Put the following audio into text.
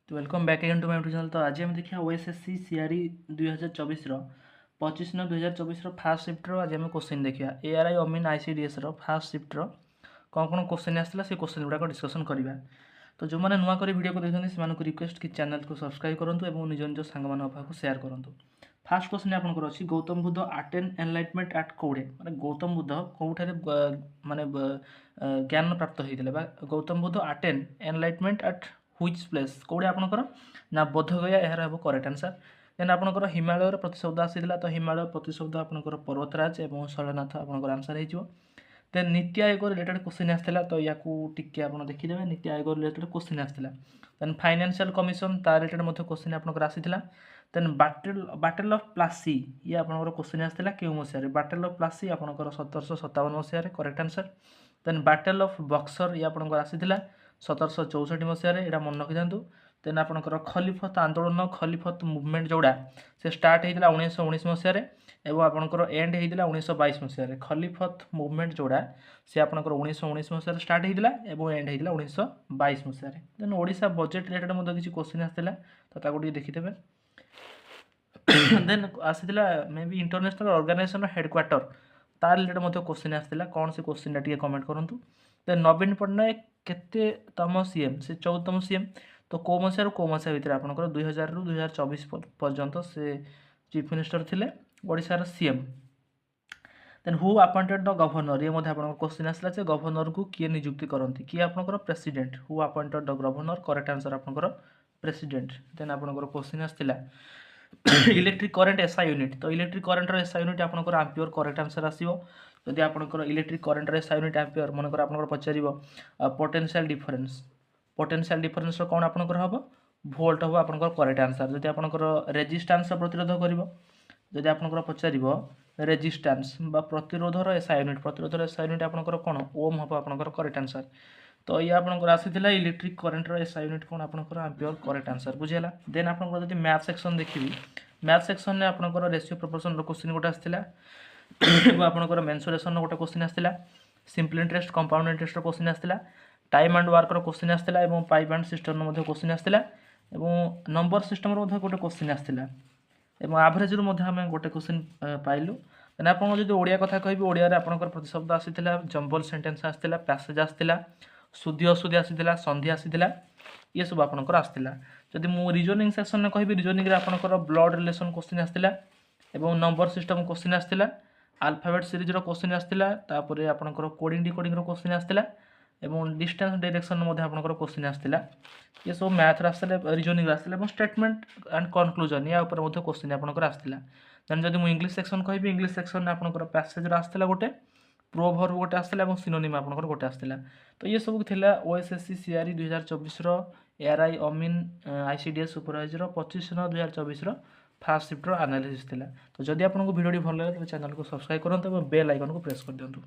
तो welcome back again to my YouTube channel. तो आज हम देखिए ओएसएससी सीआरई 2024 25/9/2024 फास्ट शिफ्टर आज हम क्वेश्चन देखिए एआरआई अमीन आईसीडीएस फास्ट शिफ्टर कौन कौन क्वेश्चन आसाला से क्वेश्चन गुड़ाक डिस्कसन करवा। तो जो मैंने नुआ कर वीडियो को देखते हैं रिक्वेस्ट कि चैनल को सब्सक्राइब करूँ और निज निज सांग पाखु शेयर करूँ। फास्ट क्वेश्चन आपंकर अच्छी Gautam Buddha attain enlightenment at कौड़े माने गौतम बुद्ध कौटे माने ज्ञान प्राप्त होता Gautam Buddha attain enlightenment at which place कौड़े आपंकर ना बोधगया यार हम करेक्ट आंसर। देन आपंकर हिमालय प्रतिशब्द आसाला तो हिमालय प्रतिशब्द आपंकर पर्वतराज और शैलनाथ आपंकर आंसर हो। देन नीति आयोग रिलेटेड क्वेश्चन आसाला तो या टिके आप देखीदे नीति आयोग रिलेटेड क्वेश्चन आसाला। देन फाइनेंशियल कमिशन तार रिलेटेड क्वेश्चन आपंकर आसाला। देन बाटेल ऑफ प्लासी ये आपंकर क्वेश्चन आसाला क्यों मसीह बाटेल ऑफ प्लासी आपंकर 1757 मसीह correct answer. Then battle of Buxar ये आपंकर आसाला 1764 मसीह यहाँ मन रखी था। देन आपंकर खलीफत आंदोलन खलीफत मुवमेंट जोड़ा से स्टार्ट होता 1919 मसीह एवं आपंकर एंड होता 1922 मसीह। खलीफत मुवमेंट जोड़ा से आपंकर 1919 मसीह स्टार्ट होता और एंड होता 1922 मसीह। देन ओडिशा बजेट रिलेटेड किसी क्वेश्चन आसाला तो देखीदे। देन आसाला maybe international organization headquarter तार रिलेटेड क्वेश्चन आसाला कौन से क्वेश्चन टी कमेंट करूँ। देन नवीन पट्टनायक केतम सीएम से 14तम सीएम तो कौ मसीह कौ मसीह भितर आपंकर 2000 रु 2024 पर्यंत से चीफ मिनिस्टर थिले ओडिशार CM. Then who appointed the governor ये क्वेश्चन आसला से गवर्नर को किए नियुक्ति करती किए आपंकर president who appointed the governor correct answer आपंकर प्रेसिडेंट। देन आपंकर क्वेश्चन आसला इलेक्ट्रिक करेन्ट एसआई यूनिट तो इलेक्ट्रिक करेन्टर एसआई यूनिट आपंकर आंपियर करेक्ट आंसर आसो। जदि आपंकर इलेक्ट्रिक करेन्टर एसआई यूनिट आंपियर मनकर आपंकर पचार पोटेंशियल डिफरेन्स कौन आपंकर हम भोल्ट हम आपंकर करेक्ट आंसर। जदि आपंकर रेजिस्टेंस प्रतिरोध कर जदि आपंकर पचार रेजिस्टेंस प्रतिरोधर एसआई यूनिट आपंकर कौन ओम हम आपंकर करेक्ट आंसर। तो ये आपंकर आसाला इलेक्ट्रिक करेन्टर एसआई यूनिट कौन आपंकर आंपियर करेक्ट आंसर बुझेगा। देन आपंकर जब मैथ सेक्शन देखी मैथ सेक्शन में आपंकर रेशियो प्रोपोर्शन क्वेश्चन गोटे आसाला आपंकर मेंसुरेशन गोटे क्वेश्चन आसाला simple interest compound interest question आसाला टाइम एंड वर्कर क्वेश्चन आसाला पाइप एंड सिस्टम क्वेश्चन आसाला नंबर सिस्टम गोटे क्वेश्चन आसाला एवरेज रू गोटे क्वेश्चन पाइलु। देन आप ओडिया कथा कहि ओडिया रे आपनकर प्रतिशब्द आसीथिला जंबल सेंटेंस आसीथिला पैसेज आसीथिला सुधी अशुद्धि आसीथिला संधि आसीथिला ये सब आपनकर आसीथिला। जदि मु रीजनिंग सेक्शन में कहि रीजनिंग रे आपनकर ब्लड रिलेशन क्वेश्चन आसीथिला एवं नंबर सिस्टम क्वेश्चन आसीथिला अल्फाबेट सीरीज रो क्वेश्चन आसीथिला तापरे आपनकर कोडिंग डिकोडिंग रो क्वेश्चन आसीथिला एवं डिस्टेंस डायरेक्शन में आपनकर क्वेश्चन आसीथिला ये सब मैथ आसीथिला रीजनिंग आसीथिला स्टेटमेंट एंड कनक्लूजन या ऊपर मध्ये क्वेश्चन आपनकर आसीथिला। देन जदि मु इंग्लिश सेक्शन कहि इंग्लिश सेक्शन में आपनकर पैसेज रो आसीथिला गोटे प्रोवर्ब गोटे आसाला और सिनोनिम आपंकर गोटे आसाला। तो ये सब थिला ओएसएससी सीआरई 2024 एआरआई अमीन आईसीडीएस सुपरवाइजर 25/9/2024 फास्ट शिफ्टर एनालिसिस थिला। तो जदि आपको वीडियो भल लगे तो चैनल को सब्सक्राइब करूँ और बेल आइकन को प्रेस कर दिंतु।